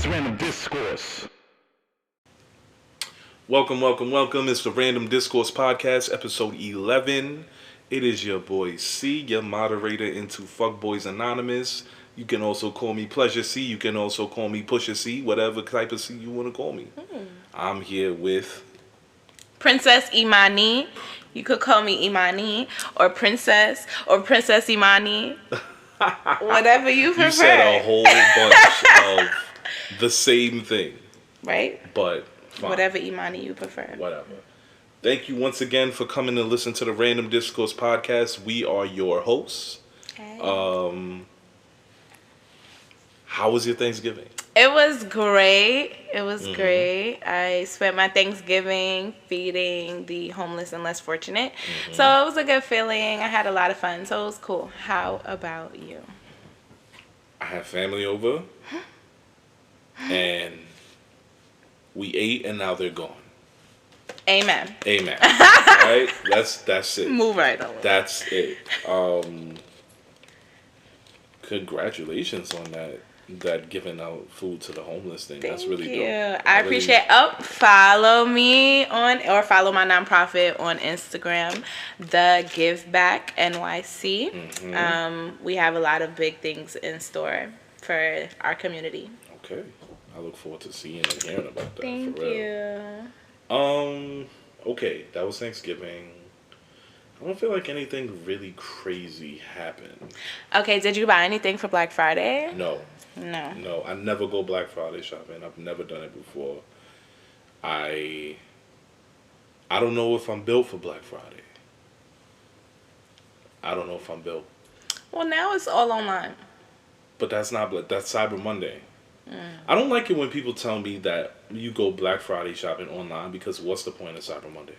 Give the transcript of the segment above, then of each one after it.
is Random Discourse. Welcome. It's the Random Discourse Podcast, episode 11. It is your boy C, your moderator into Fuckboys Anonymous. You can also call me Pleasure C. You can also call me Pusher C, whatever type of C you want to call me. I'm here with Princess Imani. You could call me Imani or Princess Imani. Whatever you prefer. You said a whole bunch of the same thing. Right? But fine. Whatever Imani you prefer. Whatever. Thank you once again for coming to listen to the Random Discourse Podcast. We are your hosts. Hey. How was your Thanksgiving? It was great. Great. I spent my Thanksgiving feeding the homeless and less fortunate. So it was a good feeling. I had a lot of fun. So it was cool. How about you? I had family over. And we ate and now they're gone. Amen. Right? That's it. Move right over. That's it. Congratulations on that giving out food to the homeless thing. That's really dope. Thank you. I appreciate follow me follow my nonprofit on Instagram, The Give Back NYC. We have a lot of big things in store for our community. Okay. I look forward to seeing and hearing about that. Thank for real. you. Okay, that was Thanksgiving. I don't feel like anything really crazy happened. Okay, did you buy anything for Black Friday? No. No, I never go Black Friday shopping. I've never done it before. I don't know if I'm built for Black Friday. I don't know if I'm built. Well, now it's all online. But that's Cyber Monday. I don't like it when people tell me that you go Black Friday shopping online because what's the point of Cyber Monday?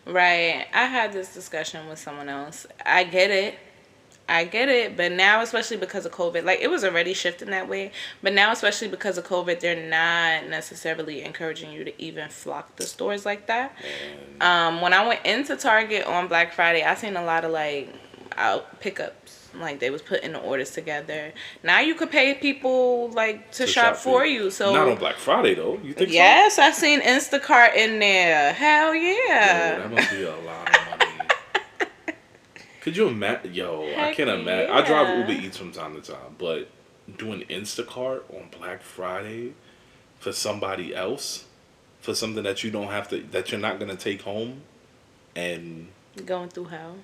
Right. I had this discussion with someone else. I get it, but now, especially because of COVID, like, it was already shifting that way, but now, especially because of COVID, they're not necessarily encouraging you to even flock the stores like that. When I went into Target on Black Friday, I seen a lot of, like, out pickups. Like, they was putting the orders together. Now you could pay people, like, to shop for you. So not on Black Friday, though. You think yes, so? I seen Instacart in there. Hell yeah. Yo, that must be a lot of money. Could you imagine? I can't imagine. I drive Uber Eats from time to time, but doing Instacart on Black Friday for somebody else, for something that you don't have to, that you're not gonna take home, and going through hell.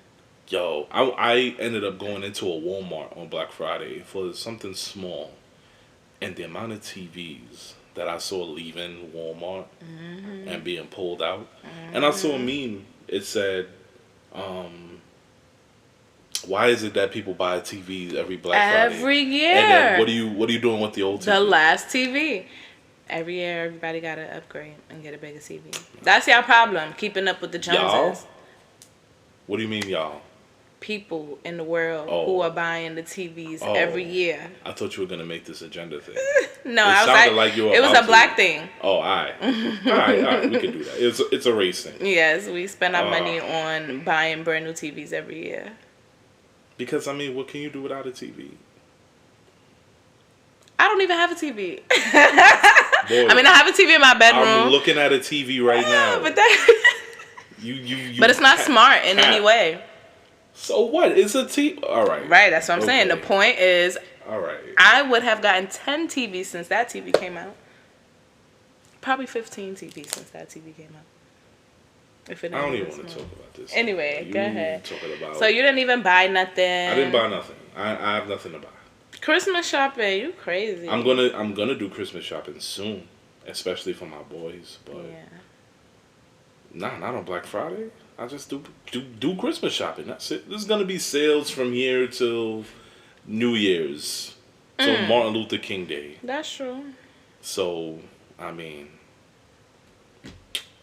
Yo, I ended up going into a Walmart on Black Friday for something small, and the amount of TVs that I saw leaving Walmart and being pulled out, and I saw a meme. It said, why is it that people buy TVs every Black Friday? Every year. And then what are you doing with the old TV? The last TV. Every year, everybody got to upgrade and get a bigger TV. That's y'all problem, keeping up with the Joneses. Y'all? What do you mean, y'all? People in the world who are buying the TVs every year. I thought you were going to make this agenda thing. No, I was like it was a black thing. Oh, all right. All right, we can do that. It's a race thing. Yes, we spend our money on buying brand new TVs every year. Because, I mean, what can you do without a TV? I don't even have a TV. Boy, I mean, I have a TV in my bedroom. I'm looking at a TV right now. But that but it's not smart in any way. So what? It's a TV. All right. Right, that's what I'm saying. The point is, all right, I would have gotten 10 TVs since that TV came out. Probably 15 TVs since that TV came out. If it I don't even want to talk about this. Anyway, go ahead. About, so you didn't even buy nothing. I didn't buy nothing. I have nothing to buy. Christmas shopping, you crazy. I'm gonna do Christmas shopping soon, especially for my boys. But not on Black Friday. I just do Christmas shopping. That's it. There's gonna be sales from here till New Year's, till Martin Luther King Day. That's true. So I mean,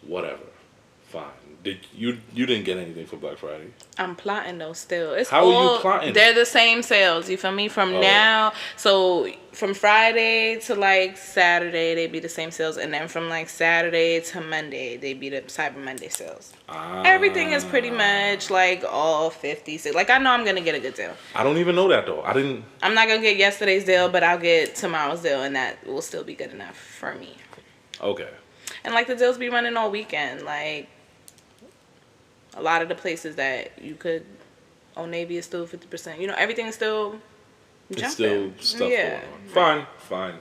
whatever. Fine. You didn't get anything for Black Friday? I'm plotting though still. It's How all, are you plotting? They're the same sales, you feel me? From now, so from Friday to like Saturday, they be the same sales. And then from like Saturday to Monday, they be the Cyber Monday sales. Everything is pretty much like all 50. Like I know I'm going to get a good deal. I don't even know that though. I'm not going to get yesterday's deal, but I'll get tomorrow's deal. And that will still be good enough for me. Okay. And like the deals be running all weekend. Like a lot of the places that you could, Old Navy is still 50%. You know, everything is still jumping. It's still stuff going on. Fine.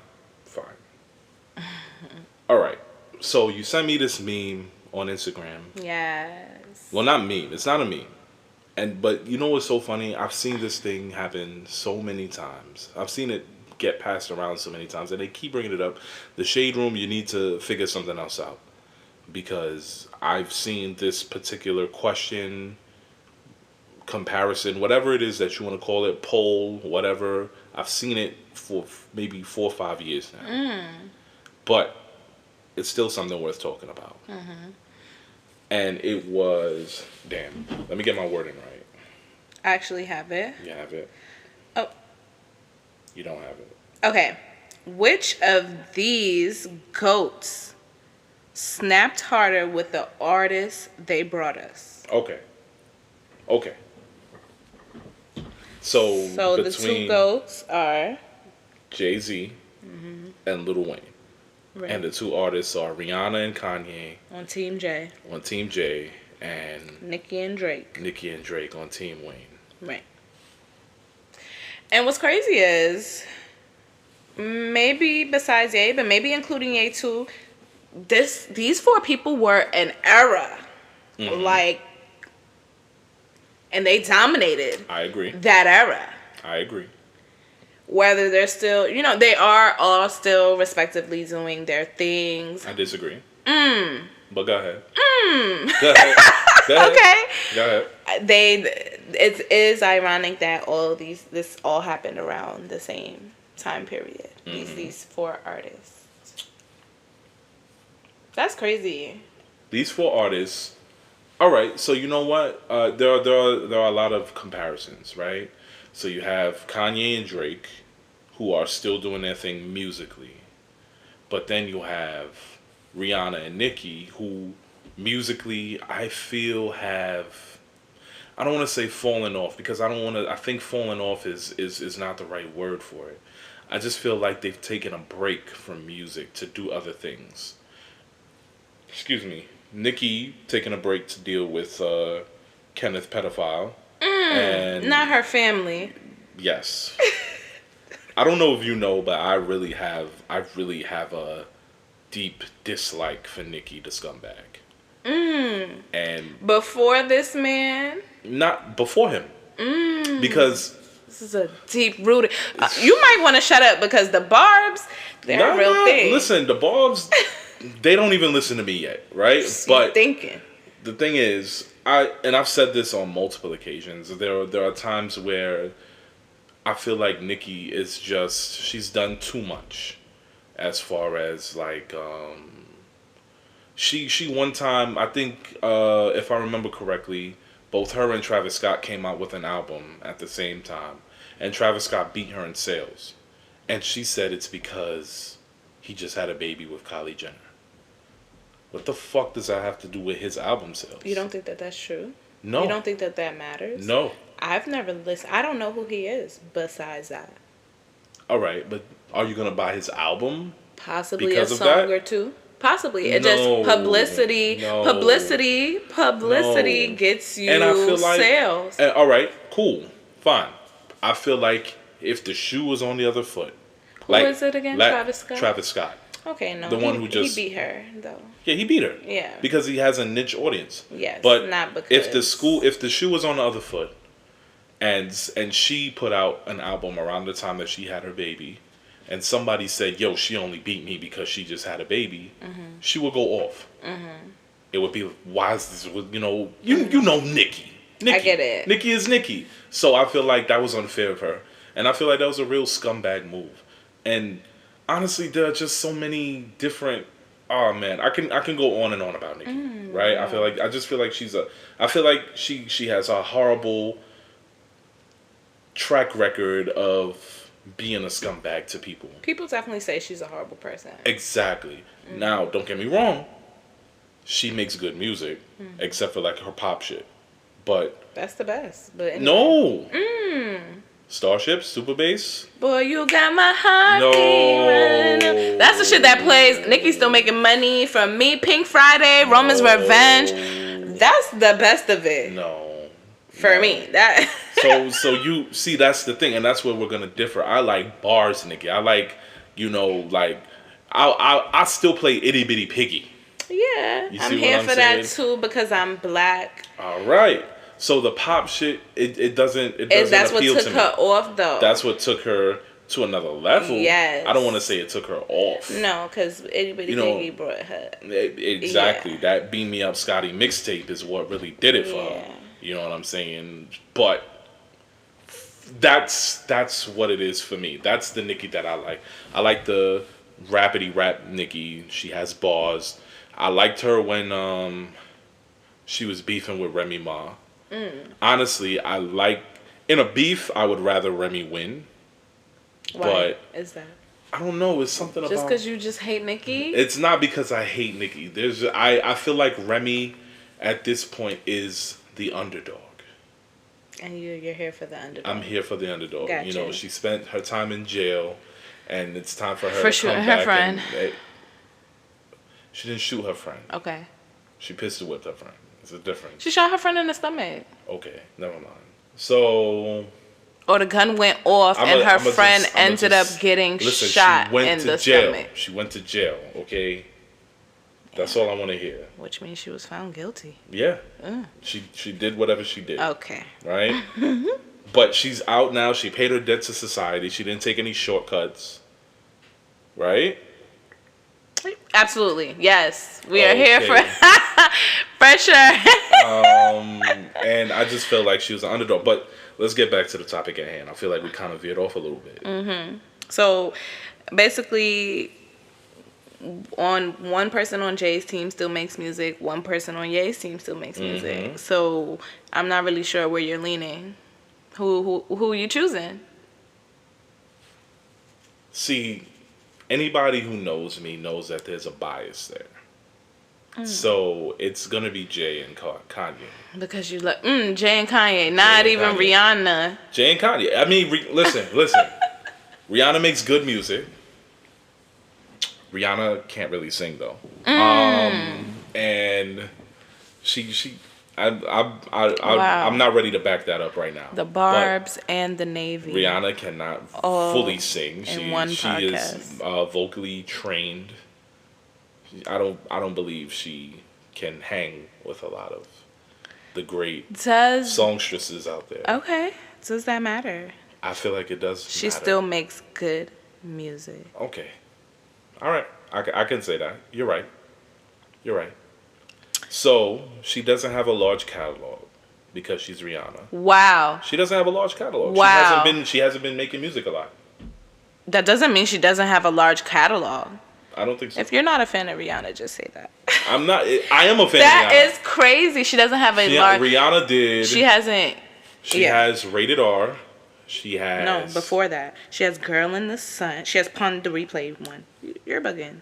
All right. So you sent me this meme on Instagram. Yes. Well, not meme. It's not a meme. But you know what's so funny? I've seen this thing happen so many times. I've seen it get passed around so many times, and they keep bringing it up. The Shade Room, you need to figure something else out. Because I've seen this particular question, comparison, whatever it is that you want to call it, poll, whatever. I've seen it for maybe 4 or 5 years now. But it's still something worth talking about. And it was, damn, let me get my wording right. I actually have it. You have it? Oh. You don't have it. Okay. Which of these goats snapped harder with the artists they brought us? Okay. So the two goats are Jay-Z and Lil Wayne. Right. And the two artists are Rihanna and Kanye on Team J. And Nicki and Drake on Team Wayne. Right. And what's crazy is, maybe besides Ye, but maybe including Ye too, these 4 people were an era. Like, and they dominated. I agree. That era. I agree. Whether they're still, you know, they are all still respectively doing their things. I disagree. But go ahead. Go ahead. Okay. Go ahead. It is ironic that this all happened around the same time period. These 4 artists. That's crazy. These 4 artists. All right, so you know what? There are a lot of comparisons, right? So you have Kanye and Drake, who are still doing their thing musically, but then you have Rihanna and Nicki, who musically I feel have, I don't want to say fallen off, because I think fallen off is not the right word for it. I just feel like they've taken a break from music to do other things. Excuse me. Nicki taking a break to deal with Kenneth pedophile. And not her family. Yes. I don't know if you know, but I really have a deep dislike for Nicki the scumbag. And before this man? Not before him. Because this is a deep rooted. You might want to shut up, because the Barbs, they're a real thing. Listen, the Barbs, they don't even listen to me yet, right? But thinking. The thing is, I've said this on multiple occasions. There are times where I feel like Nicki is she's done too much, as far as like she one time, I think if I remember correctly, both her and Travis Scott came out with an album at the same time, and Travis Scott beat her in sales, and she said it's because he just had a baby with Kylie Jenner. What the fuck does that have to do with his album sales? You don't think that that's true? No. You don't think that matters? No. I've never listened. I don't know who he is besides that. All right, but are you gonna buy his album? Possibly because a song or two. Possibly. It just publicity. No. Publicity gets you and I feel like, sales. All right, cool, fine. I feel like if the shoe was on the other foot. Who is it again? Travis Scott? Travis Scott. Okay, no. The one who he beat her, though. Yeah, he beat her. Yeah. Because he has a niche audience. Yes, but not because. If the shoe was on the other foot, and she put out an album around the time that she had her baby, and somebody said, yo, she only beat me because she just had a baby, she would go off. It would be, why is this, you know Nicki. I get it. Nicki is Nicki. So I feel like that was unfair of her. And I feel like that was a real scumbag move. And honestly, there are just so many different Oh man, I can go on and on about Nicki, right? I just feel like I feel like she has a horrible track record of being a scumbag to people. People definitely say she's a horrible person. Exactly. Now, don't get me wrong. She makes good music, except for like her pop shit. But that's the best. But anyway. No. Starship, Super Bass. Boy, you got my heart. No. That's the shit that plays. Nicki's still making money from Me, Pink Friday, Roman's Revenge. That's the best of it. No. For me, that. so you see, that's the thing, and that's where we're gonna differ. I like bars, Nicki. I like, like, I still play Itty Bitty Piggy. Yeah, I'm here for that too because I'm black. All right. So the pop shit, it doesn't appeal to me. That's what took her off, though. That's what took her to another level. Yes. I don't want to say it took her off. No, because anybody Piggy brought her. Exactly. Yeah. That Beam Me Up Scotty mixtape is what really did it for her. You know what I'm saying? But that's what it is for me. That's the Nicki that I like. I like the rapidy rap Nicki. She has bars. I liked her when she was beefing with Remy Ma. Honestly, I like in a beef. I would rather Remy win. Why but is that? I don't know. It's something just about because you just hate Nicki. It's not because I hate Nicki. I feel like Remy at this point is the underdog. And you're here for the underdog. I'm here for the underdog. Gotcha. You know, she spent her time in jail, and it's time for her for to come her back. Friend. She didn't shoot her friend. Okay. She pistol whipped her friend. It's a difference. She shot her friend in the stomach. Okay, never mind. So. Or the gun went off and her friend ended up getting shot in the stomach. She went to jail. Okay. That's all I want to hear. Which means she was found guilty. Yeah. She did whatever she did. Okay. Right? But she's out now. She paid her debt to society. She didn't take any shortcuts. Right? Absolutely. Yes. We are here for sure. And I just feel like she was an underdog. But let's get back to the topic at hand. I feel like we kind of veered off a little bit. Mm-hmm. So basically, one person on Jay's team still makes music. One person on Ye's team still makes music. So I'm not really sure where you're leaning. Who are you choosing? See, anybody who knows me knows that there's a bias there. So it's gonna be Jay and Kanye. Because you like Jay and Kanye, not even Rihanna. Jay and Kanye. I mean, listen. Rihanna makes good music. Rihanna can't really sing though. And I'm not ready to back that up right now. The Barbs and the Navy. Rihanna cannot fully sing. She podcast. Is vocally trained. I don't believe she can hang with a lot of the great songstresses out there. Okay. Does that matter? I feel like it does She matter. Still makes good music. Okay. All right. I can say that. You're right. So, she doesn't have a large catalog because she's Rihanna. Wow. She doesn't have a large catalog. Wow. She hasn't been making music a lot. That doesn't mean she doesn't have a large catalog. I don't think so. If you're not a fan of Rihanna, just say that. I'm not. I am a fan of Rihanna. That is crazy. She doesn't have a large... Rihanna did. She hasn't... She has Rated R. She has... No, before that. She has Girl in the Sun. She has Pon de Replay one. You're bugging.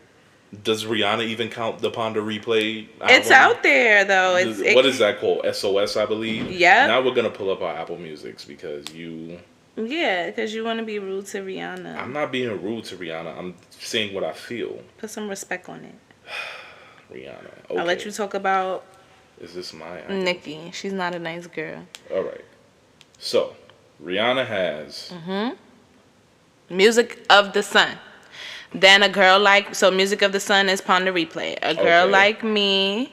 Does Rihanna even count the Pon de Replay album? It's out there, though. What is that called? SOS, I believe? Yeah. Now we're going to pull up our Apple Musics because you... Yeah, because you want to be rude to Rihanna. I'm not being rude to Rihanna. I'm saying what I feel. Put some respect on it. Rihanna. Okay. I'll let you talk about... Is this my... Nicki. She's not a nice girl. All right. So, Rihanna has... Music of the Sun. Then a girl like... So, Music of the Sun is Pon de Replay. A Girl Like Me...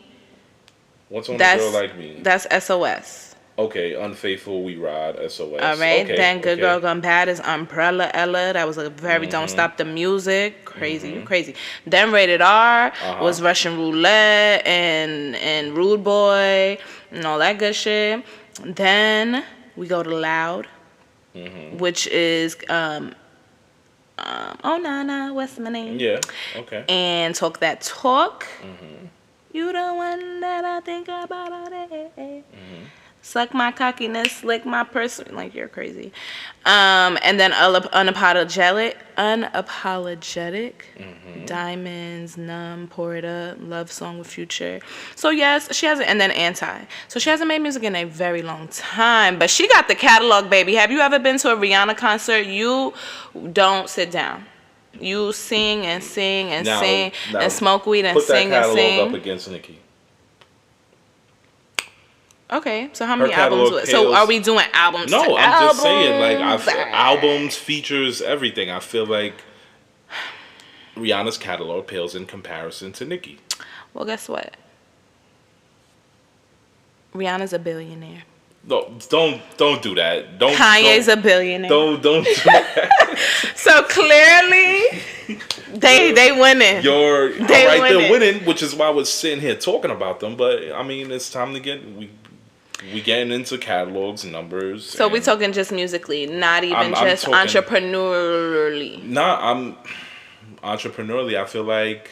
What's on A Girl Like Me? That's SOS. Okay, Unfaithful, We Ride, SOS. All right, okay, then Good Girl Gone Bad is Umbrella Ella. That was a very Don't Stop the Music. Crazy, crazy. Then Rated R was Russian Roulette and Rude Boy and all that good shit. Then we go to Loud, which is Oh Nana, what's my name? Yeah. Okay. And Talk That Talk. Mhm. You the one that I think about all day. Mhm. Suck my cockiness, lick my person. Like, you're crazy. And then unapologetic. Mhm. Diamonds, Numb, Pour It Up, Love Song with Future. So yes, she hasn't, and then Anti. So she hasn't made music in a very long time, but she got the catalog, baby. Have you ever been to a Rihanna concert? You don't sit down. You sing and sing and Now, sing and smoke weed and put that sing and catalog up sing. against Nicki. Okay, so how Her many albums? catalog So are pales. we doing albums to No, I'm just saying, like, albums? albums, features, everything. I feel like Rihanna's catalog pales in comparison to Nicki. Well, guess what? Rihanna's a billionaire. No, don't do that. Kanye's a billionaire. Don't do that. So clearly, they winning. They're winning, which is why we're sitting here talking about them. But I mean, it's time to we getting into catalogs, numbers. So we talking just musically, not even just entrepreneurially. I'm entrepreneurially. I feel like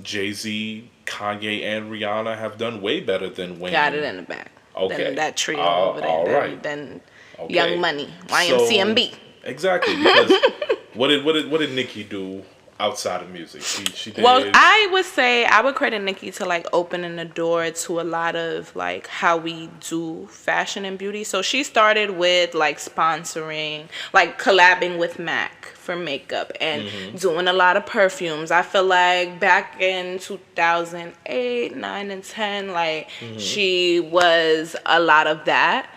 Jay-Z, Kanye, and Rihanna have done way better than Wayne. Got it in the back. Okay. Than that trio over there. All right. Then Okay. Young Money, YMCMB. So, exactly. Because what did Nicki do outside of music? She did. Well, I would say I would credit Nicki to like opening the door to a lot of like how we do fashion and beauty. So she started with like sponsoring, like collabing with MAC for makeup and doing a lot of perfumes. I feel like back in 2008, 9, and 10, like she was a lot of that.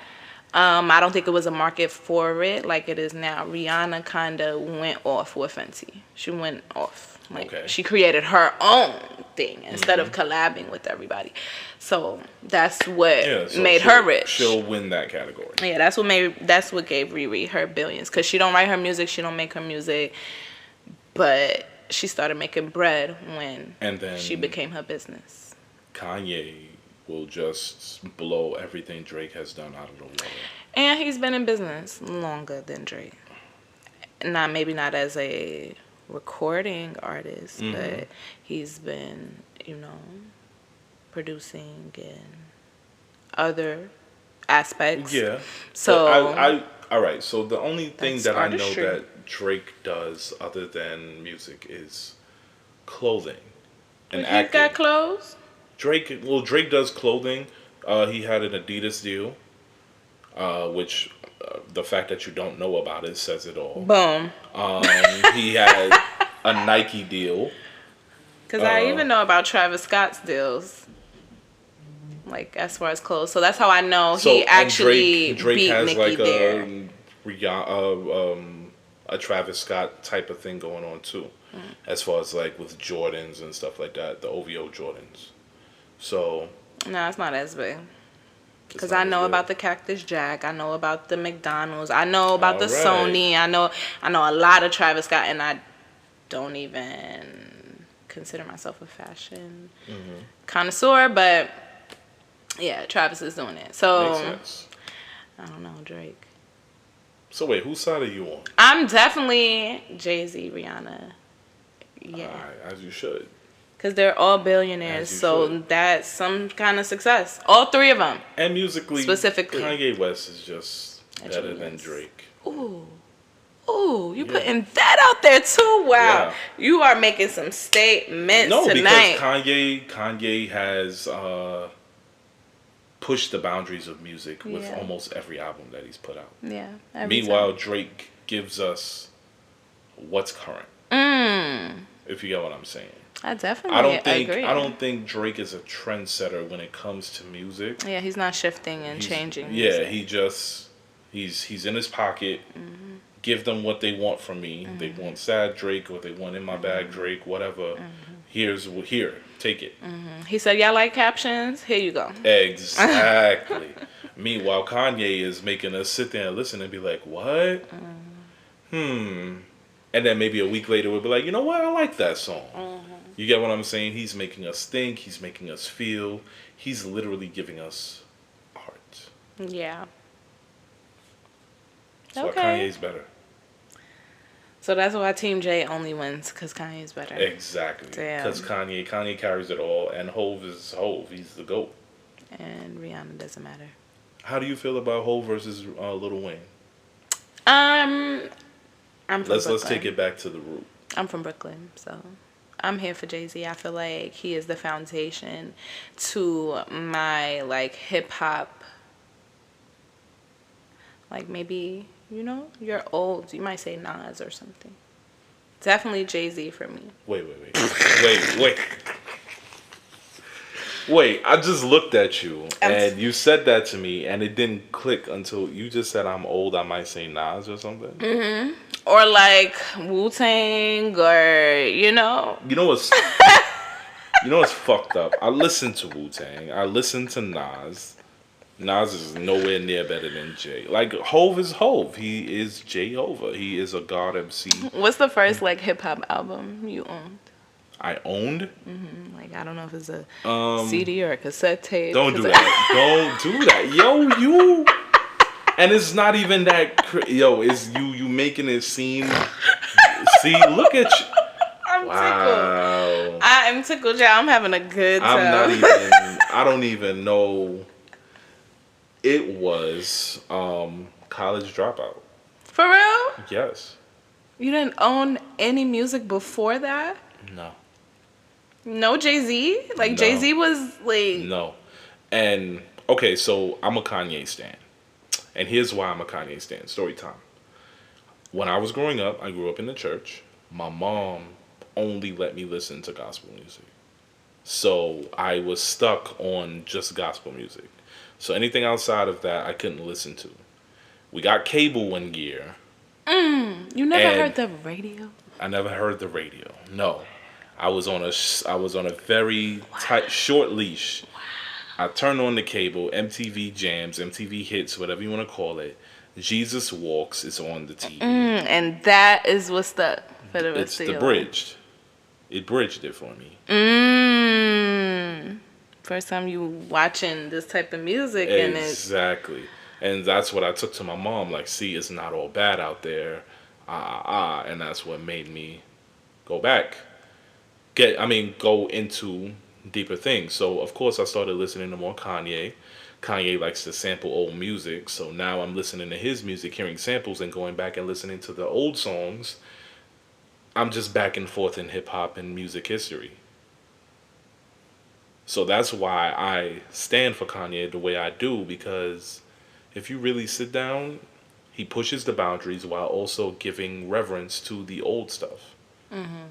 I don't think it was a market for it like it is now. Rihanna kind of went off with Fenty. She went off. Like, she created her own thing instead of collabing with everybody. So that's what made her rich. She'll win that category. Yeah, that's what gave Riri her billions. Because she don't write her music, she don't make her music. But she started making bread when she became her business. Kanye will just blow everything Drake has done out of the water. And he's been in business longer than Drake. Maybe not as a recording artist, but he's been, producing in other aspects. Yeah. So all right. So the only thing that I know that Drake does other than music is clothing and acting. He's got clothes? Drake does clothing. He had an Adidas deal, which the fact that you don't know about it says it all. Boom. He had a Nike deal. Because I even know about Travis Scott's deals, like as far as clothes. So that's how I know he actually Drake beat has Nicki like there. A Travis Scott type of thing going on too, as far as like with Jordans and stuff like that, the OVO Jordans. So no, it's not as big. Because I know about the Cactus Jack, I know about the McDonald's, I know about the Sony, I know a lot of Travis Scott, and I don't even consider myself a fashion connoisseur, but yeah, Travis is doing it. So makes sense. I don't know, Drake. So wait, whose side are you on? I'm definitely Jay-Z, Rihanna. Yeah. All right, as you should. Because they're all billionaires, so that's some kind of success. All three of them. And musically, specifically, Kanye West is just better than Drake. Ooh, you putting that out there too? Wow, you are making some statements tonight. No, because Kanye has pushed the boundaries of music with almost every album that he's put out. Yeah. Meanwhile, Drake gives us what's current. If you get what I'm saying. I definitely agree. I don't think Drake is a trendsetter when it comes to music. Yeah, he's not shifting and changing. Yeah, he's in his pocket. Give them what they want from me. They want sad Drake, or they want in my bag Drake, whatever. Here, take it. He said, "Y'all like captions? Here you go." Exactly. Meanwhile, Kanye is making us sit there and listen and be like, "What? And then maybe a week later we'll be like, you know what? I like that song. You get what I'm saying? He's making us think. He's making us feel. He's literally giving us art. Yeah. That's why Kanye's better. So that's why Team J only wins, because Kanye's better. Exactly. Because Kanye carries it all, and Hove is Hove. He's the GOAT. And Rihanna doesn't matter. How do you feel about Hove versus Lil Wayne? I'm from Brooklyn. Let's take it back to the root. I'm from Brooklyn, so I'm here for Jay-Z. I feel like he is the foundation to my, like, hip-hop. Like, maybe, you're old. You might say Nas or something. Definitely Jay-Z for me. Wait. Wait, I just looked at you, and you said that to me, and it didn't click until you just said I'm old. I might say Nas or something. Mm-hmm. Or like Wu-Tang, or You know what's fucked up? I listen to Wu-Tang. I listen to Nas. Nas is nowhere near better than Jay. Like, Hove is Hove. He is Jay-Hova. He is a god MC. What's the first, like, hip-hop album you owned? I owned? Mm-hmm. Like, I don't know if it's a CD or a cassette tape. Don't do that. Don't do that. Yo, you... And it's not even that... it's you making it seem... See, look at you. I'm tickled. I am tickled, y'all. I'm having a good time. I don't even know... It was College Dropout. For real? Yes. You didn't own any music before that? No. No Jay-Z? Like, no. Jay-Z was like... No. And, okay, so I'm a Kanye stan. And here's why I'm a Kanye stan. Story time. When I was growing up, I grew up in the church. My mom only let me listen to gospel music. So I was stuck on just gospel music. So anything outside of that, I couldn't listen to. We got cable one year. You never heard the radio? I never heard the radio. No. I was on a very tight, short leash. Wow. I turned on the cable, MTV Jams, MTV Hits, whatever you want to call it. Jesus Walks is on the TV. And that is what's stuck for the rest of your life. It's the bridged. It bridged it for me. First time you watching this type of music. Exactly. And that's what I took to my mom. Like, see, it's not all bad out there. And that's what made me go back. Go into deeper things. So, of course, I started listening to more Kanye. Kanye likes to sample old music. So now I'm listening to his music, hearing samples, and going back and listening to the old songs. I'm just back and forth in hip-hop and music history. So that's why I stand for Kanye the way I do, because if you really sit down, he pushes the boundaries while also giving reverence to the old stuff. Mm-hmm.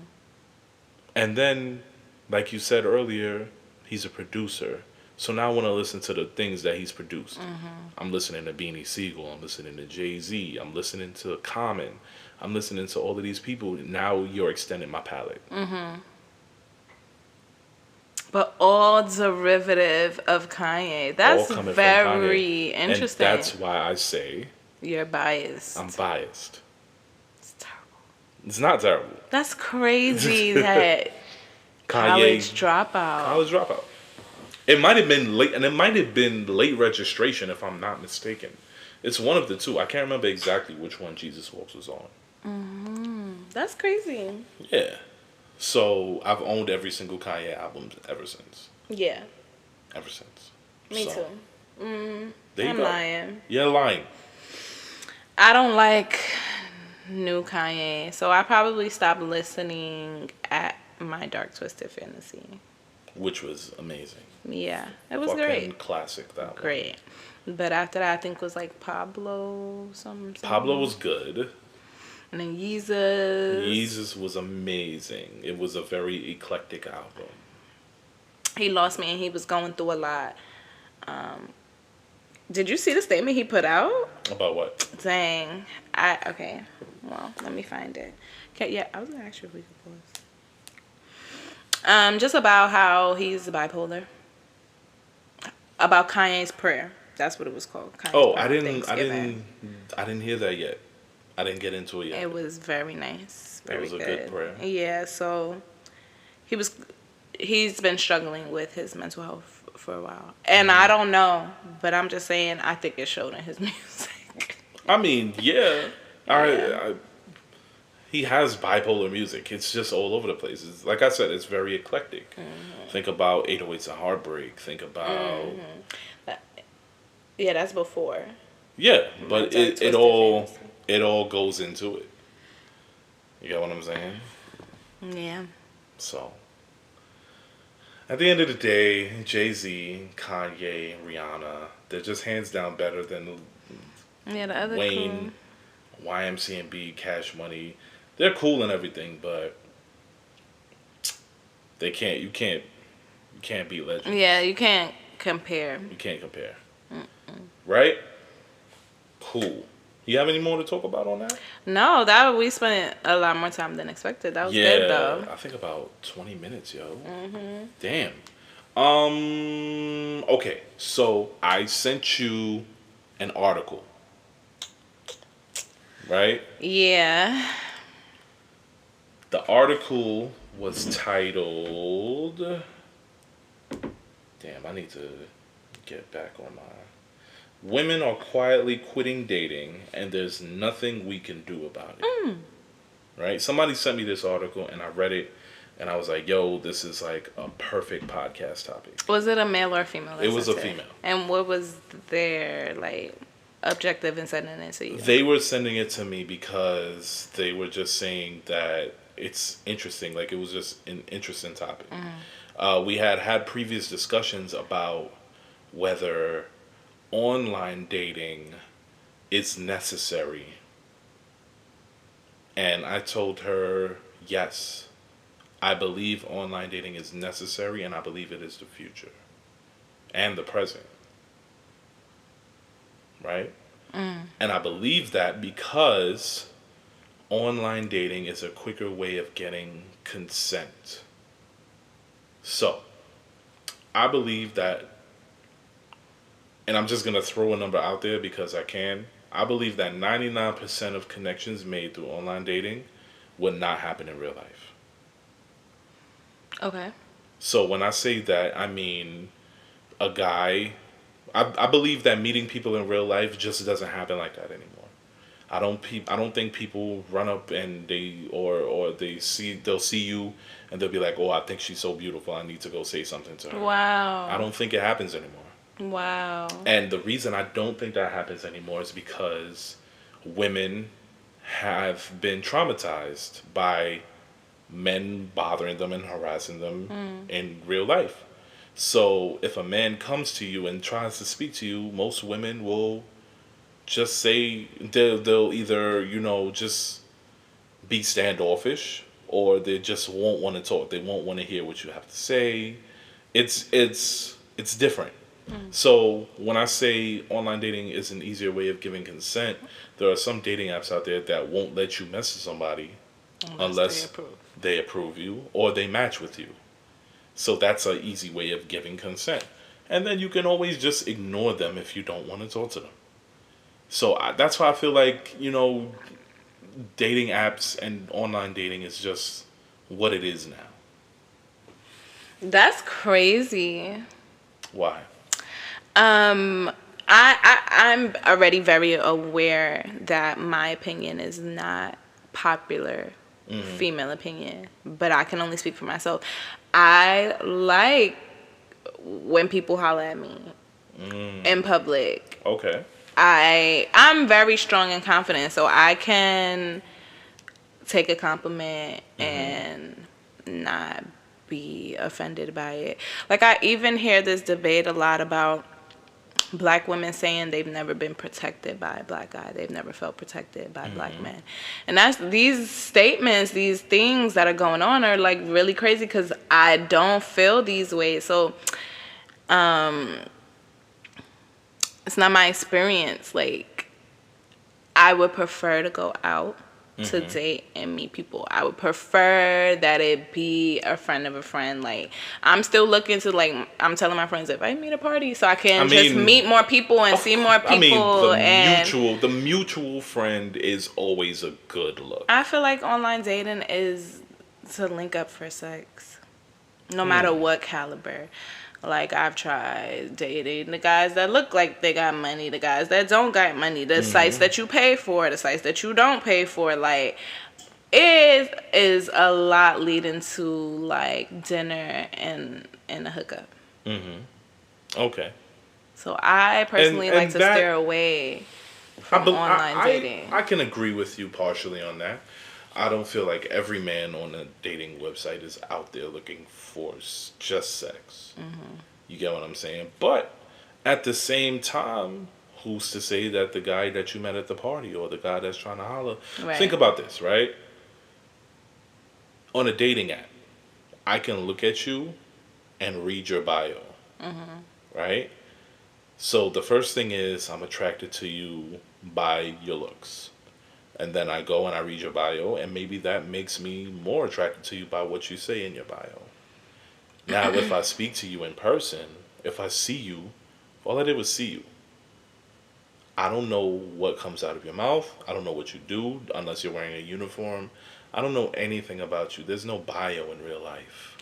And then, like you said earlier, he's a producer. So now I want to listen to the things that he's produced. Mm-hmm. I'm listening to Beanie Siegel. I'm listening to Jay-Z. I'm listening to Common. I'm listening to all of these people. Now you're extending my palette. Mm-hmm. But all derivative of Kanye. That's very interesting. And that's why I say... You're biased. I'm biased. It's terrible. It's not terrible. That's crazy that College Dropout. It might have been late, and it might have been late registration if I'm not mistaken. It's one of the two. I can't remember exactly which one Jesus Walks was on. Mm-hmm. That's crazy. Yeah. So, I've owned every single Kanye album ever since. Yeah. Ever since. Me too. I'm lying. You're lying. I don't like new Kanye. So, I probably stopped listening at My Dark Twisted Fantasy. Which was amazing. Yeah. It was great. Classic, that one. Great. But after that, I think was like Pablo something. Pablo was good. And then Yeezus. Yeezus was amazing. It was a very eclectic album. He lost me and he was going through a lot. Did you see the statement he put out? About what? Dang. Okay. Well, let me find it. Okay, yeah, I was going to ask you if we could pause. Just about how he's bipolar. About Kanye's prayer. That's what it was called. Kanye's I didn't hear that yet. I didn't get into it yet. It was very nice. Very good. It was a good prayer. Yeah, so he's been struggling with his mental health for a while. And I don't know, but I'm just saying I think it showed in his music. I mean, yeah. he has bipolar music. It's just all over the place. It's, like I said, it's very eclectic. Think about 808s and Heartbreak. Think about Yeah, that's before. yeah, but That's like it Twisted Fantasy. it all goes into it. You get what I'm saying? Yeah. So at the end of the day, Jay-Z, Kanye, Rihanna, they're just hands down better than Yeah, the other Wayne, YMCMB, Cash Money. They're cool and everything, but they can't. You can't beat cool. legends. Yeah, you can't compare. You can't compare. Right? Cool. You have any more to talk about on that? No, that we spent a lot more time than expected. That was good though. I think about 20 minutes, yo. Damn. Okay, so I sent you an article. Right? Yeah. The article was titled. Damn, I need to get back on my. Women are quietly quitting dating, and there's nothing we can do about it. Right? Somebody sent me this article, and I read it, and I was like, yo, this is like a perfect podcast topic. Was it a male or a female? It was a female. And what was their, like, objective in sending it to you? They were sending it to me because they were just saying that it's interesting. Like, it was just an interesting topic. We had previous discussions about whether online dating is necessary. And I told her, yes, I believe online dating is necessary, and I believe it is the future and the present. Right? And I believe that because online dating is a quicker way of getting consent. So, I believe that, and I'm just going to throw a number out there because I can. I believe that 99% of connections made through online dating would not happen in real life. Okay. So when I say that, I mean a guy. I believe that meeting people in real life just doesn't happen like that anymore. I don't think people run up and they'll see you and they'll be like, oh, I think she's so beautiful, I need to go say something to her. Wow. I don't think it happens anymore. Wow. And the reason I don't think that happens anymore is because women have been traumatized by men bothering them and harassing them in real life. So if a man comes to you and tries to speak to you, most women will just say they'll either, just be standoffish, or they just won't want to talk. They won't want to hear what you have to say. It's different. So when I say online dating is an easier way of giving consent, there are some dating apps out there that won't let you mess with somebody unless they approve you or they match with you. So that's an easy way of giving consent. And then you can always just ignore them if you don't want to talk to them. So that's why I feel like, dating apps and online dating is just what it is now. That's crazy. Why? I'm already very aware that my opinion is not popular female opinion, but I can only speak for myself. I like when people holler at me in public. Okay. I'm very strong and confident, so I can take a compliment and not be offended by it. Like, I even hear this debate a lot about black women saying they've never been protected by a black guy. They've never felt protected by black men. And that's these statements, these things that are going on are like really crazy because I don't feel these ways. So it's not my experience. Like, I would prefer to go out to date and meet people. I would prefer that it be a friend of a friend. Like, I'm still looking to, like, I'm telling my friends, if I meet a party, so I can just meet more people and see more people. The mutual friend is always a good look. I feel like online dating is to link up for sex, no matter what caliber. Like, I've tried dating the guys that look like they got money, the guys that don't got money, the sites that you pay for, the sites that you don't pay for. Like, It is a lot leading to like dinner and a hookup. Okay. So I personally like to that, steer away from online dating. I can agree with you partially on that. I don't feel like every man on a dating website is out there looking for just sex. You get what I'm saying? But at the same time, who's to say that the guy that you met at the party or the guy that's trying to holler? Right. Think about this, right? On a dating app, I can look at you and read your bio, right? So the first thing is I'm attracted to you by your looks. And then I go and I read your bio, and maybe that makes me more attracted to you by what you say in your bio. Now, if I speak to you in person, if I see you, all I did was see you. I don't know what comes out of your mouth. I don't know what you do unless you're wearing a uniform. I don't know anything about you. There's no bio in real life.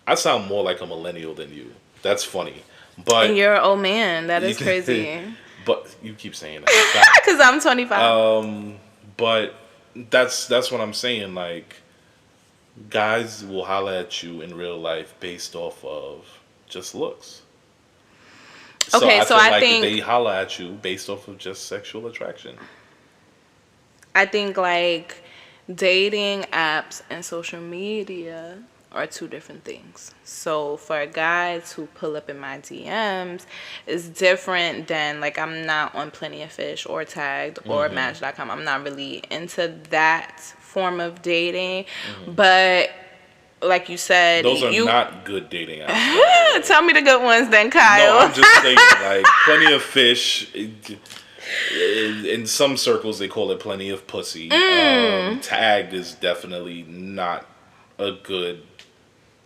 I sound more like a millennial than you. That's funny. But And you're an old man. That is crazy. But you keep saying that. Because I'm 25. But that's what I'm saying. Like, guys will holler at you in real life based off of just looks. Okay, so I think they holler at you based off of just sexual attraction. I think like dating apps and social media are two different things. So for guys who pull up in my DMs, it's different than like I'm not on Plenty of Fish or Tagged or Match.com. I'm not really into that form of dating, but like you said, those are not good dating apps. Tell me the good ones then, Kyle. No, I'm just saying, like, Plenty of Fish. In some circles, they call it Plenty of Pussy. Tagged is definitely not a good.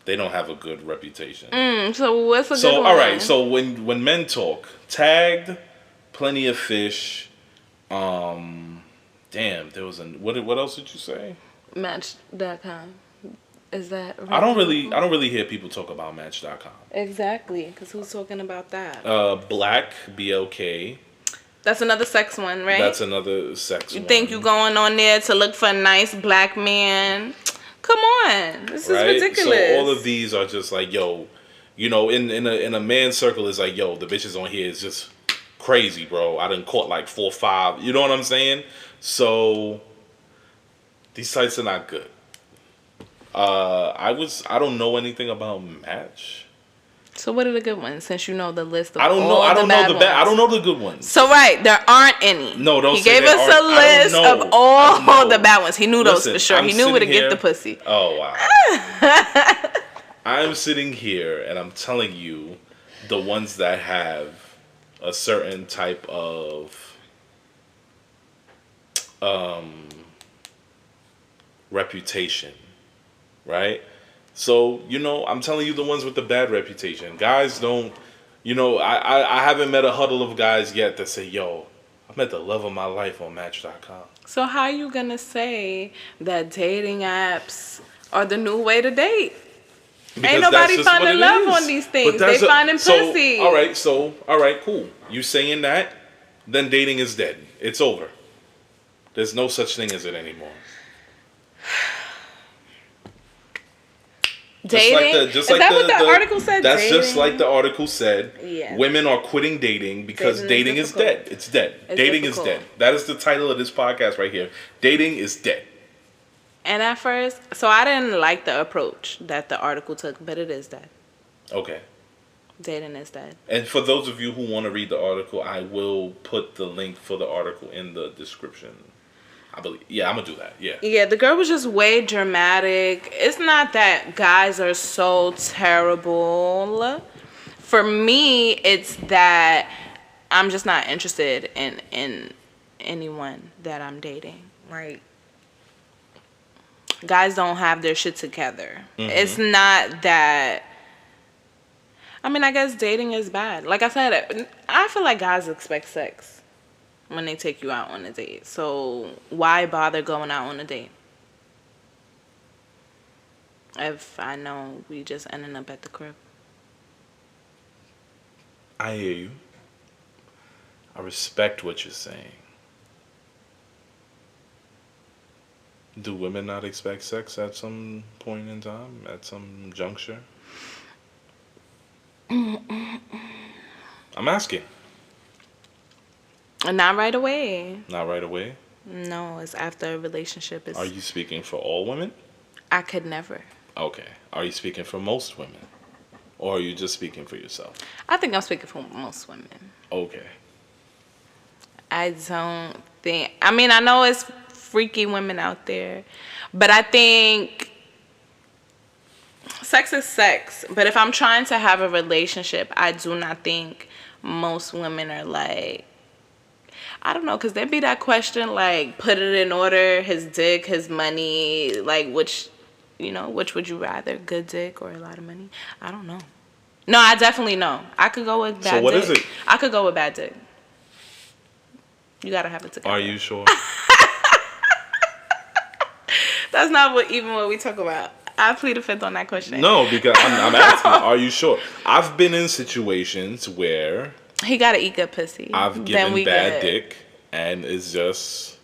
They don't have a good reputation. So what's a good one? So all right. So when men talk, Tagged, Plenty of Fish. Damn, there was what else did you say? Match.com. Is that right? I don't really hear people talk about Match.com. Exactly, because who's talking about that? Black, BLK. That's another sex one, right? That's another sex one. You think you going on there to look for a nice black man? Come on, this is ridiculous. So all of these are just like, yo, you know, in a man's circle, it's like, yo, the bitches on here is just crazy, bro. I done caught like 4 or 5. You know what I'm saying? So these sites are not good. I don't know anything about Match. So what are the good ones? Since you know the list of I don't know the good ones. So right, there aren't any. No, don't he say gave us a list of all the bad ones. He knew those for sure. He knew where to get the pussy. Oh wow. I'm sitting here and I'm telling you the ones that have a certain type of reputation, right? So, you know, I'm telling you the ones with the bad reputation. Guys don't, you know, I haven't met a huddle of guys yet that say, yo, I met the love of my life on Match.com. So how you gonna say that dating apps are the new way to date? Because ain't nobody finding love on these things. They finding pussy. All right, cool. You saying that, then dating is dead. It's over. There's no such thing as it anymore. Dating? Is that what the article said? That's dating? Just like the article said. Yeah. Women are quitting dating because dating is dead. It's dead. Dating is dead. That is the title of this podcast right here. Dating is dead. And at first, so I didn't like the approach that the article took, but it is dead. Okay. Dating is dead. And for those of you who want to read the article, I will put the link for the article in the description. I believe. Yeah, I'm going to do that. Yeah. Yeah, the girl was just way dramatic. It's not that guys are so terrible. For me, it's that I'm just not interested in anyone that I'm dating. Like, guys don't have their shit together. It's not that. I mean, I guess dating is bad. Like I said, I feel like guys expect sex when they take you out on a date. So why bother going out on a date if I know we just ending up at the crib? I hear you. I respect what you're saying. Do women not expect sex at some point in time, at some juncture? I'm asking. Not right away. Not right away. No, it's after a relationship. Are you speaking for all women? I could never. Okay. Are you speaking for most women? Or are you just speaking for yourself? I think I'm speaking for most women. Okay. I don't think. I mean, I know it's freaky women out there, but I think sex is sex. But if I'm trying to have a relationship, I do not think most women are like, I don't know, because there'd be that question like, put it in order, his dick, his money, like which would you rather, good dick or a lot of money? I don't know. No, I definitely know. I could go with bad dick. So what is it? I could go with bad dick. You gotta have it together. Are you sure? That's not what we talk about. I plead the fifth on that question. No, because I'm asking, are you sure? I've been in situations where he gotta eat good pussy. I've given bad dick, and it's just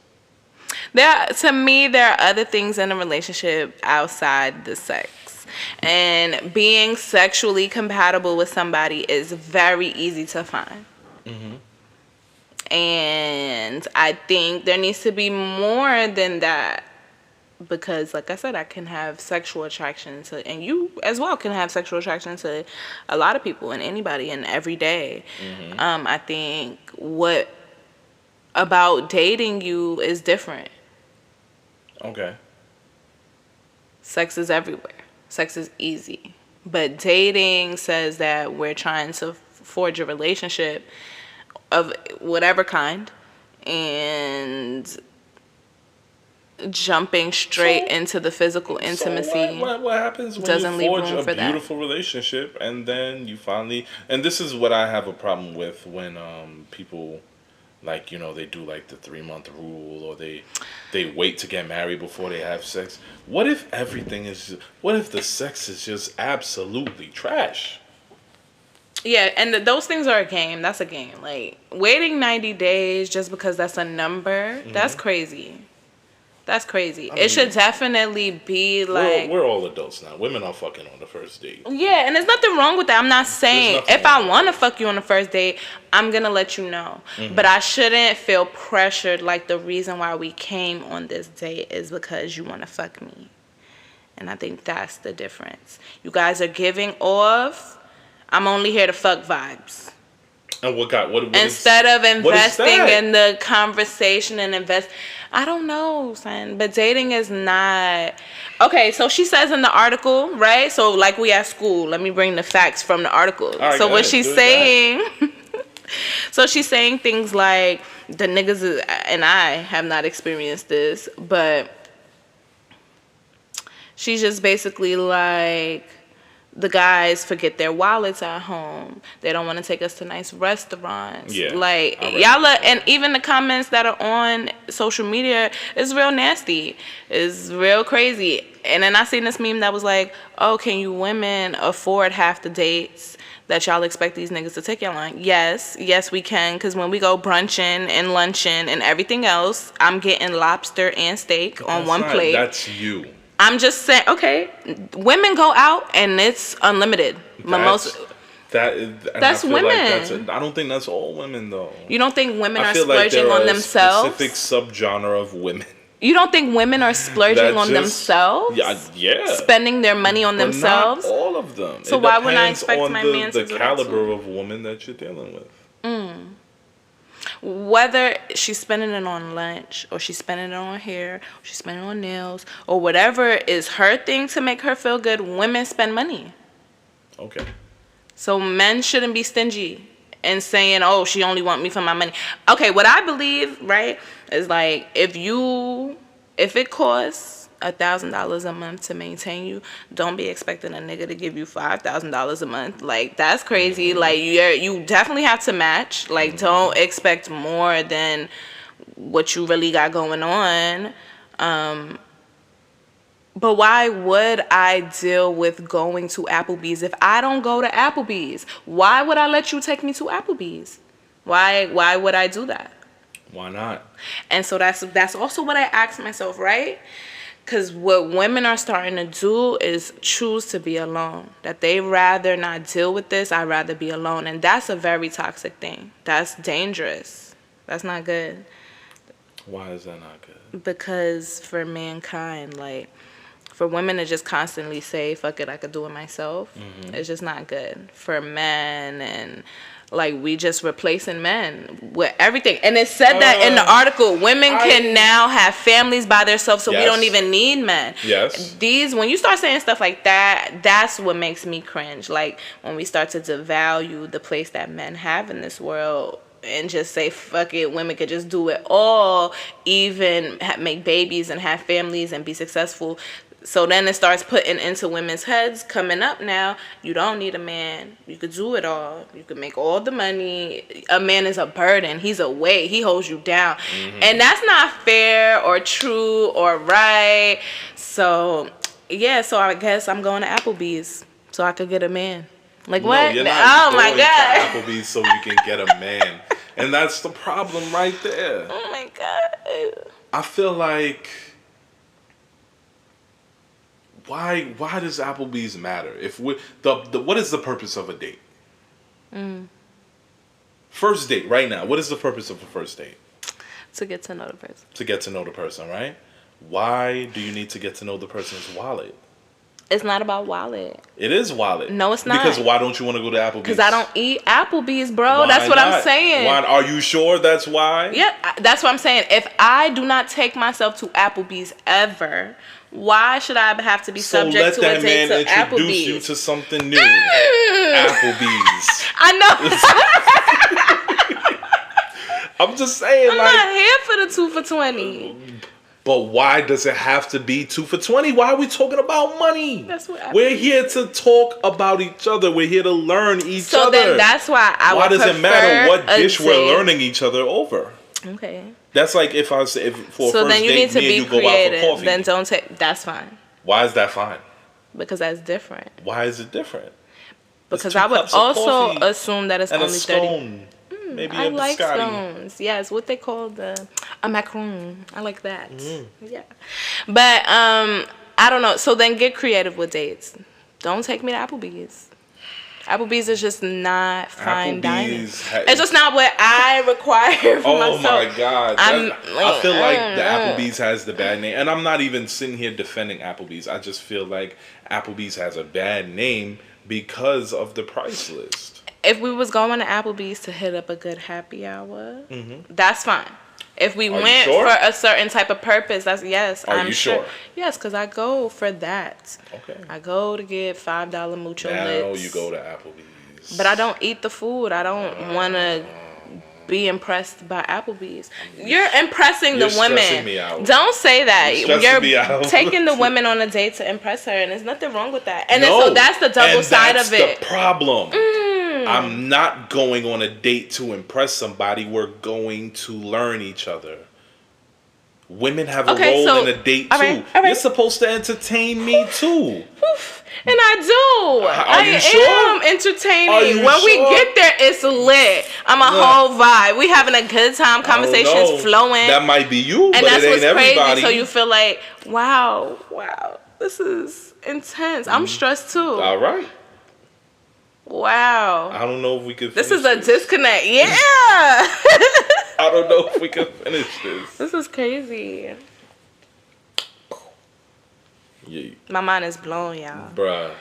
to me, there are other things in a relationship outside the sex. And being sexually compatible with somebody is very easy to find. Mm-hmm. And I think there needs to be more than that. Because, like I said, I can have sexual attraction to, and you as well can have sexual attraction to a lot of people and anybody and every day. Mm-hmm. I think what about dating you is different. Okay. Sex is everywhere. Sex is easy. But dating says that we're trying to forge a relationship of whatever kind, and jumping straight into the physical intimacy. So what happens when doesn't you forge leave room for a beautiful relationship and then you finally, and this is what I have a problem with when people like, they do like the 3-month rule, or they wait to get married before they have sex. What if what if the sex is just absolutely trash? Yeah, and those things are a game. That's a game. Like, waiting 90 days just because that's a number, that's crazy. That's crazy. I mean, it should definitely be like... We're all adults now. Women are fucking on the first date. Yeah, and there's nothing wrong with that. I'm not saying if I want to fuck you on the first date, I'm going to let you know. Mm-hmm. But I shouldn't feel pressured like the reason why we came on this date is because you want to fuck me. And I think that's the difference. You guys are giving off... I'm only here to fuck vibes. And what instead of investing in the conversation and I don't know, son. But dating is not... Okay, so she says in the article, right? So like we at school, let me bring the facts from the article. Right, so what she's saying... So she's saying things like, the niggas, and I have not experienced this, but she's just basically like... The guys forget their wallets at home. They don't want to take us to nice restaurants. Yeah, like, y'all and even the comments that are on social media is real nasty. It's real crazy. And then I seen this meme that was like, oh, can you women afford half the dates that y'all expect these niggas to take y'all on? Yes, we can. Because when we go brunching and luncheon and everything else, I'm getting lobster and steak on one plate. That's you. I'm just saying, okay, women go out and it's unlimited. That's women. Like I don't think that's all women, though. You don't think women are splurging on themselves? Specific subgenre of women. You don't think women are splurging on themselves? Yeah. Spending their money on themselves? Not all of them. So why wouldn't I expect my man to do that? The caliber of woman that you're dealing with. Whether she's spending it on lunch, or she's spending it on hair, or she's spending it on nails, or whatever is her thing to make her feel good, women spend money. Okay. So men shouldn't be stingy and saying, oh, she only want me for my money. Okay, what I believe, right, is like, if it costs $1,000 a month to maintain you, don't be expecting a nigga to give you $5,000 a month. Like, that's crazy. Like, you definitely have to match. Like, don't expect more than what you really got going on. But why would I deal with going to Applebee's if I don't go to Applebee's? Why would I let you take me to Applebee's? Why would I do that? Why not? And so that's also what I asked myself, right? Because what women are starting to do is choose to be alone. That they rather not deal with this. I'd rather be alone. And that's a very toxic thing. That's dangerous. That's not good. Why is that not good? Because for mankind, like, for women to just constantly say, fuck it, I could do it myself, it's just not good. For men, and like, we just replacing men with everything. And it said that in the article, women can now have families by themselves, so we don't even need men. Yes. When you start saying stuff like that, that's what makes me cringe. Like, when we start to devalue the place that men have in this world, and just say, fuck it, women could just do it all, even make babies and have families and be successful. So then it starts putting into women's heads coming up now, you don't need a man. You could do it all. You could make all the money. A man is a burden. He's a weight. He holds you down. And that's not fair or true or right. So, yeah, so I guess I'm going to Applebee's so I could get a man. Like, no, what? You're not oh, my God. To Applebee's so you can get a man. And that's the problem right there. Oh, my God. I feel like... Why does Applebee's matter? If we what is the purpose of a date? First date, right now. What is the purpose of a first date? To get to know the person. To get to know the person, right? Why do you need to get to know the person's wallet? It's not about wallet. It is wallet. No, it's not. Because why don't you want to go to Applebee's? Because I don't eat Applebee's, bro. That's what I'm saying. Why? Are you sure that's why? Yeah, that's what I'm saying. If I do not take myself to Applebee's ever, why should I have to be subject to a date to Applebee's? So let that man introduce you to something new. Applebee's. I know. I'm just saying, I'm not here for the 2 for $20. But why does it have to be 2 for $20? Why are we talking about money? That's what we're here to talk about each other. We're here to learn each other. So then that's why why does it matter what dish we're learning each other over? Okay. That's like if for a first then you date, need to me be and you creative. go out for coffee. Then don't take. That's fine. Why is that fine? Because that's different. Why is it different? Because I would also assume that it's and only a scone. 30. Maybe I like biscotti. scones. Yes, what they call a macaron. I like that. Yeah, but I don't know. So then get creative with dates. Don't take me to Applebee's. Applebee's is just not fine dining. It's just not what I require for myself. Oh my God. I feel like the Applebee's has the bad name. And I'm not even sitting here defending Applebee's. I just feel like Applebee's has a bad name because of the price list. If we was going to Applebee's to hit up a good happy hour, that's fine. If we went for a certain type of purpose, that's yes. Are you sure? Yes, because I go for that. Okay. I go to get $5 mucho now lips. You go to Applebee's. But I don't eat the food. I don't want to be impressed by Applebee's. You're impressing the women. Me out. Don't say that. You're taking the women on a date to impress her, and there's nothing wrong with that. And so that's the double side of it. That's the problem. I'm not going on a date to impress somebody. We're going to learn each other. Women have a role in a date too. Right. You're supposed to entertain me too. And I do. I am entertaining. When we get there, it's lit. I'm a whole vibe. We having a good time. Conversations flowing. That might be you, and but that's it ain't what's crazy. Everybody. So you feel like, wow, this is intense. I'm stressed too. All right. Wow. I don't know if we could finish this. Is a disconnect. Yeah. I don't know if we can finish this. This is crazy. Yeah. My mind is blown, y'all. Bruh.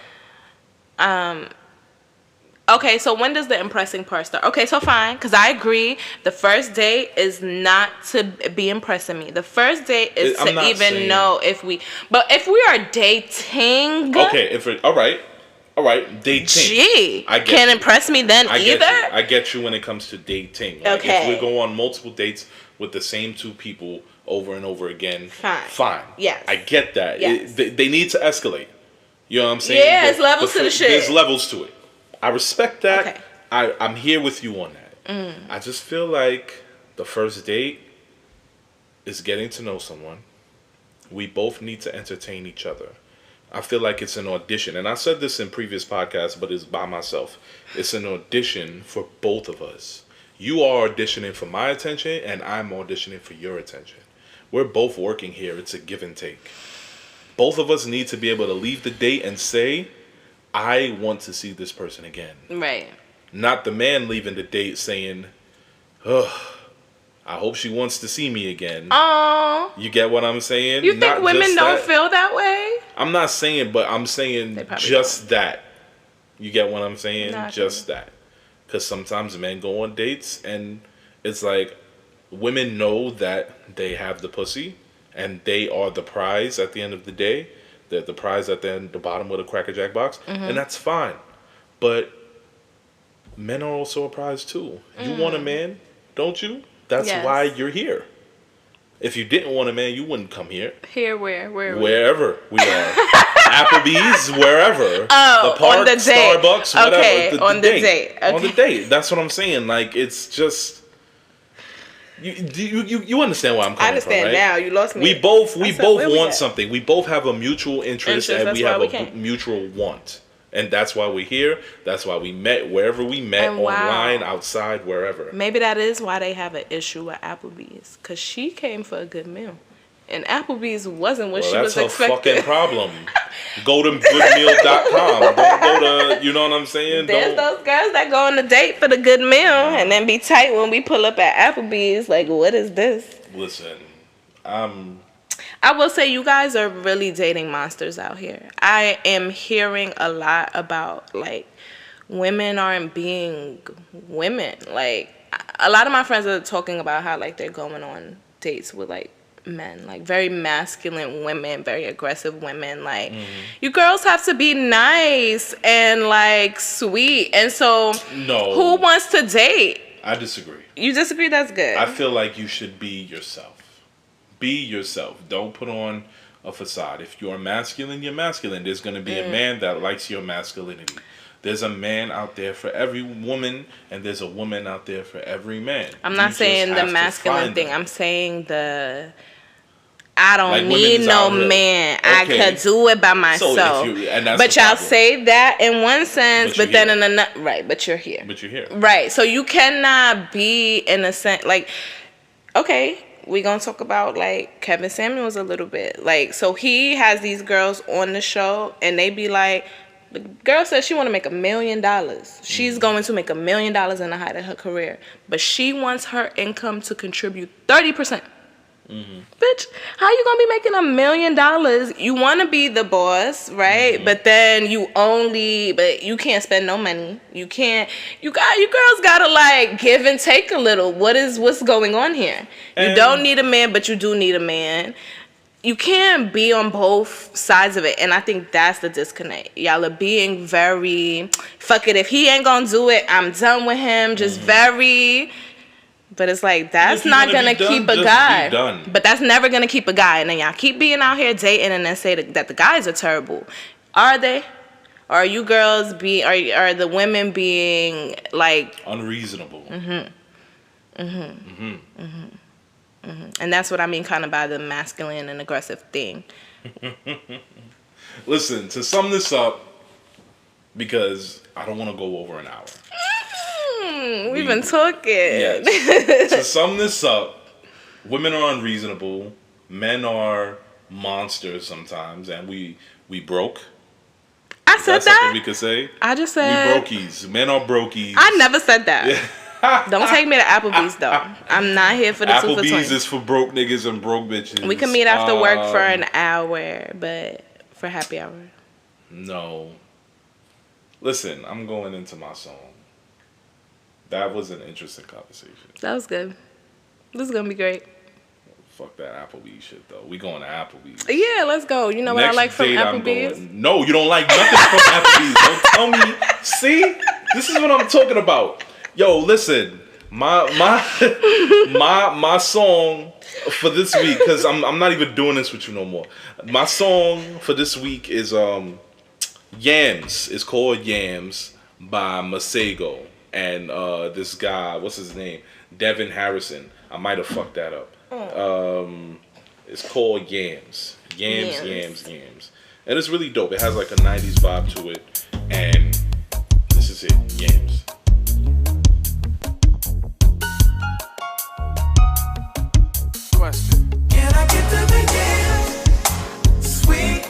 Okay, so when does the impressing part start? Okay, so fine, because I agree. The first date is not to be impressing me. The first date is to even know if we... But if we are dating... Okay, all right. All right, dating. Gee, can't impress me then either? I get you when it comes to dating. Like, okay. If we go on multiple dates with the same two people over and over again, fine. Yes. I get that. Yes. They need to escalate. You know what I'm saying? Yeah, it's levels to the shit. There's levels to it. I respect that. Okay. I'm here with you on that. I just feel like the first date is getting to know someone. We both need to entertain each other. I feel like it's an audition. And I said this in previous podcasts, but it's by myself. It's an audition for both of us. You are auditioning for my attention, and I'm auditioning for your attention. We're both working here. It's a give and take. both of us need to be able to leave the date and say, I want to see this person again. Right. Not the man leaving the date saying, oh, I hope she wants to see me again. Oh. You get what I'm saying? You think women don't feel that way? I'm not saying, but I'm saying just that. You get what I'm saying? Just that. Because sometimes men go on dates and it's like women know that they have the pussy and they are the prize at the end of the day. They're the prize at the bottom of the Cracker Jack box. Mm-hmm. And that's fine. But men are also a prize too. You want a man, don't you? That's why you're here. If you didn't want a man, you wouldn't come here. Here where? Wherever we are. Applebee's, wherever. Oh, the park, on the date. Starbucks, whatever. Okay, on the date. Okay. On the date. That's what I'm saying. Like, it's just... You understand where I'm coming from, right? I understand now. You lost me. We both want something. We both have a mutual interest and we have a mutual want. And that's why we're here. That's why we met wherever we met, online, outside, wherever. Maybe that is why they have an issue with Applebee's. Because she came for a good meal. And Applebee's wasn't what she was expecting. That's her fucking problem. Go to goodmeal.com. Don't go to, you know what I'm saying? There's those girls that go on a date for the good meal and then be tight when we pull up at Applebee's. Like, what is this? Listen, I will say you guys are really dating monsters out here. I am hearing a lot about, like, women aren't being women. Like, a lot of my friends are talking about how, like, they're going on dates with, like, men, like very masculine women, very aggressive women. Like, you girls have to be nice and like sweet. And so, who wants to date? I disagree. You disagree? That's good. I feel like you should be yourself. Be yourself. Don't put on a facade. If you're masculine, you're masculine. There's going to be a man that likes your masculinity. There's a man out there for every woman, and there's a woman out there for every man. I'm not saying the masculine thing. I'm saying I don't need no man. Okay. I could do it by myself. So but y'all say that in one sense, but then in another, right? But you're here. Right. So you cannot be in a sense like, okay, we gonna talk about like Kevin Samuels a little bit. Like, so he has these girls on the show, and they be like, the girl says she want to make $1 million. She's going to make $1 million in the height of her career, but she wants her income to contribute 30%. Bitch, how you gonna be making $1 million? You want to be the boss, right? But then but you can't spend no money. You girls gotta like give and take a little. What's going on here? You don't need a man, but you do need a man. You can't be on both sides of it, and I think that's the disconnect. Y'all are being very, fuck it, if he ain't gonna do it, I'm done with him. Just very. But it's like, that's not going to keep a guy. But that's never going to keep a guy. And then y'all keep being out here dating and then say that the guys are terrible. Are they? Or are you girls are the women being like... unreasonable. And that's what I mean kind of by the masculine and aggressive thing. Listen, to sum this up, because I don't want to go over an hour. We've been talking. Yes. To sum this up, women are unreasonable. Men are monsters sometimes, and we broke. I said that. Something we could say. I just said we brokies. Men are brokies. I never said that. Don't take me to Applebee's though. I'm not here for the Applebee's 2 for 20. is for broke niggas and broke bitches. We can meet after work for an hour, but for happy hour. No. Listen, I'm going into my song. That was an interesting conversation. That was good. This is gonna be great. Fuck that Applebee's shit though. We going to Applebee's. Yeah, let's go. You know what I like from Applebee's? No, you don't like nothing from Applebee's. Don't tell me. See, this is what I'm talking about. Yo, listen, my song for this week, because I'm not even doing this with you no more. My song for this week is Yams. It's called Yams by Masego. And this guy, what's his name? Devin Harrison. I might have fucked that up. It's called Yams. Yams. And it's really dope. It has like a 90s vibe to it. And this is it. Yams. Question. Can I get to the yams? Sweet.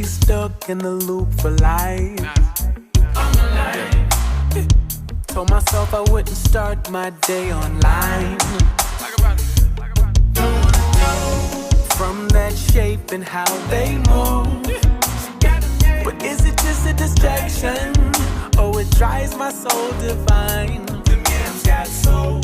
stuck in the loop for life. Told myself I wouldn't start my day online. From that shape and how they move. But is it just a distraction? Oh, it drives my soul divine. The man's got soul.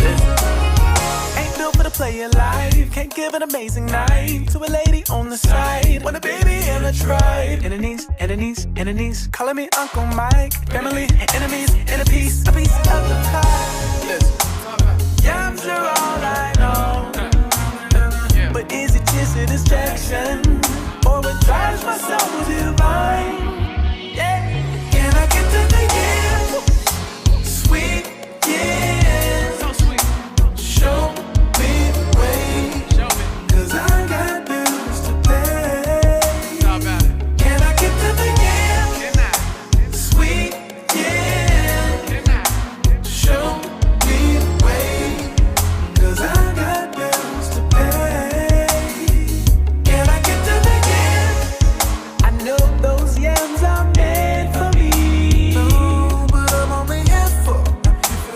Ain't built for the player life. Can't give an amazing night to a lady on the side. Want a baby and a tribe. Enemies, calling me Uncle Mike. Family, enemies, and a piece of the pie. Listen. Yams are all I know. But is it just a distraction? Or what drives my soul divine? Yeah. Can I get to the end? Sweet, yeah. So sweet. Show me the way. Cause I got bills to pay. Can I get to the end? Sweet, yeah. Show me the way. Cause I got bills to pay. Can I get to the end? I know those yams are meant for me. No, but I'm only here for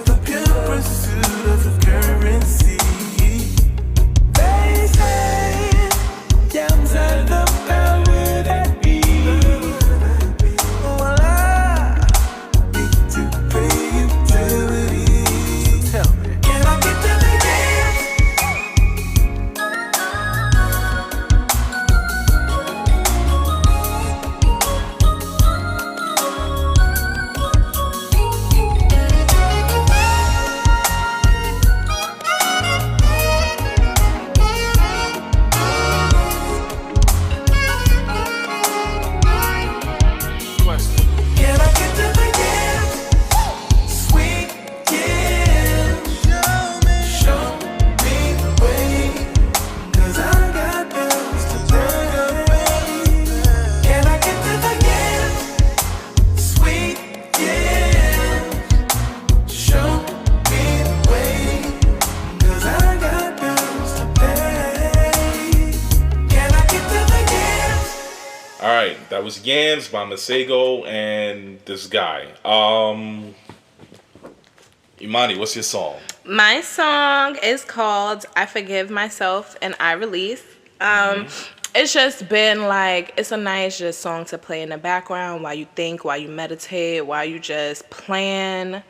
the pure pursuit of the currency. They say yams are the power that be. Well, I need to pay utilities. Tell me, can I get to the Can I get to the end? Sweet, yeah. Show me the way. Cause I got bills to pay. Can I get to the end? Sweet, yeah. Show me the way. Cause I got bills to pay. Can I get to the end? Alright, that was Yams by Masego and this guy. Imani, what's your song? My song is called I Forgive Myself and I Release. It's just been like, it's a nice just song to play in the background while you think, while you meditate, while you just plan.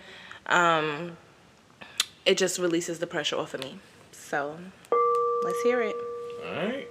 It just releases the pressure off of me. So let's hear it. Alright.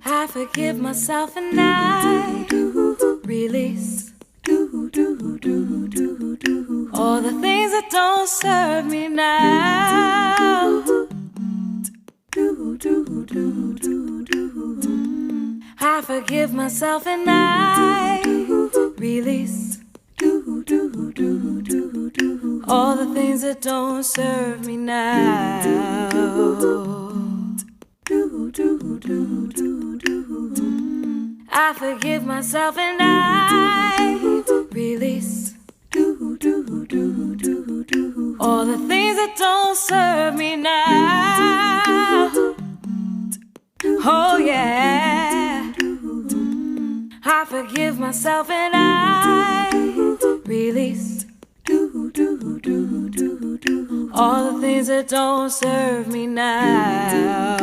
I forgive myself and I release all the things that don't serve me now. I forgive myself and I release all the things that don't serve me now. I forgive myself and I release all the things that don't serve me now. Oh yeah. I forgive myself and I release all the things that don't serve me now.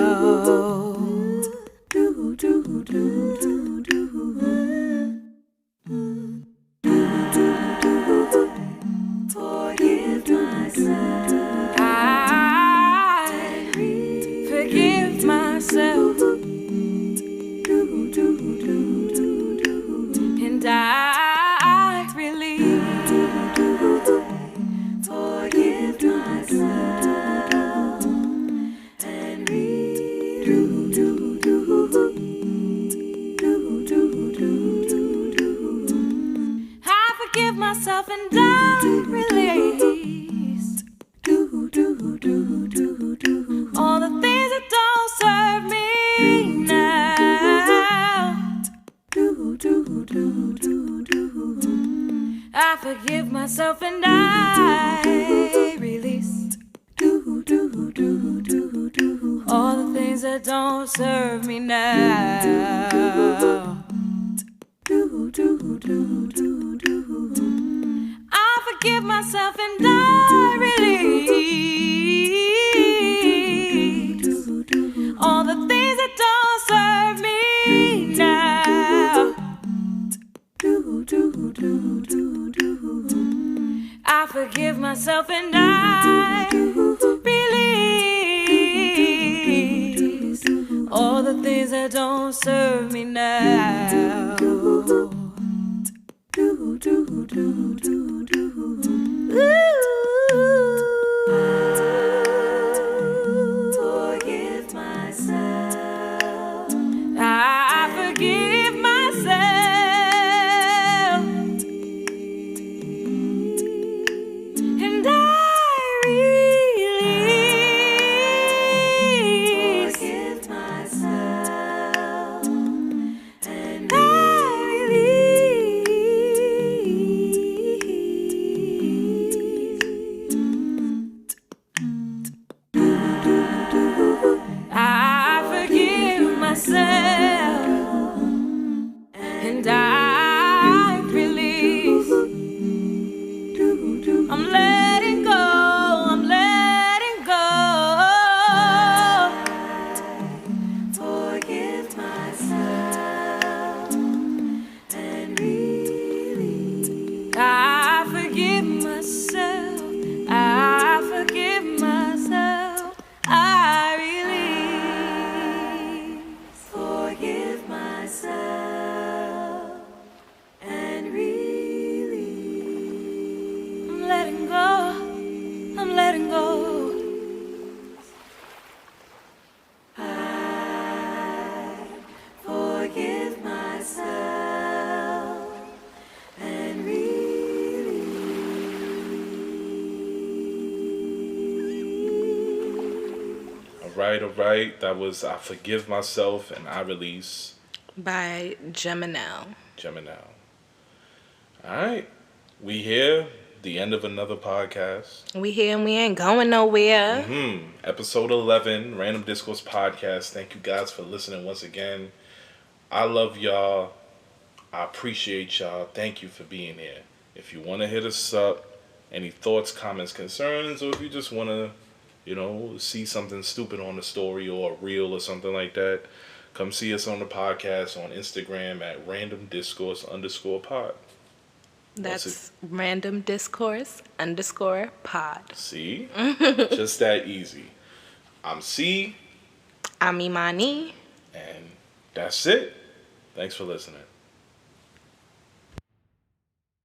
Forgive myself. I forgive myself. I forgive myself and I release all the things that don't serve me now. I forgive myself and I release all the things that don't serve me now. I forgive myself and I release all the things that don't serve me now. Forgive myself. I forgive myself. And I release. Forgive myself. And I I forgive myself and I release. I'm letting go, I'm letting go. Forgive myself and release. I forgive myself, I forgive myself. I release, forgive myself, and release. I'm letting go, I'm letting go. I forgive myself, and release. All right. That was I Forgive Myself and I Release. By Gemini. All right. We here. The end of another podcast. We here and we ain't going nowhere. Episode 11, Random Discourse Podcast. Thank you guys for listening once again. I love y'all. I appreciate y'all. Thank you for being here. If you want to hit us up, any thoughts, comments, concerns, or if you just want to, see something stupid on the story or a reel or something like that, come see us on the podcast on Instagram at randomdiscourse_pod. That's Random Discourse _pod. See? Just that easy. I'm C. I'm Imani. And that's it. Thanks for listening.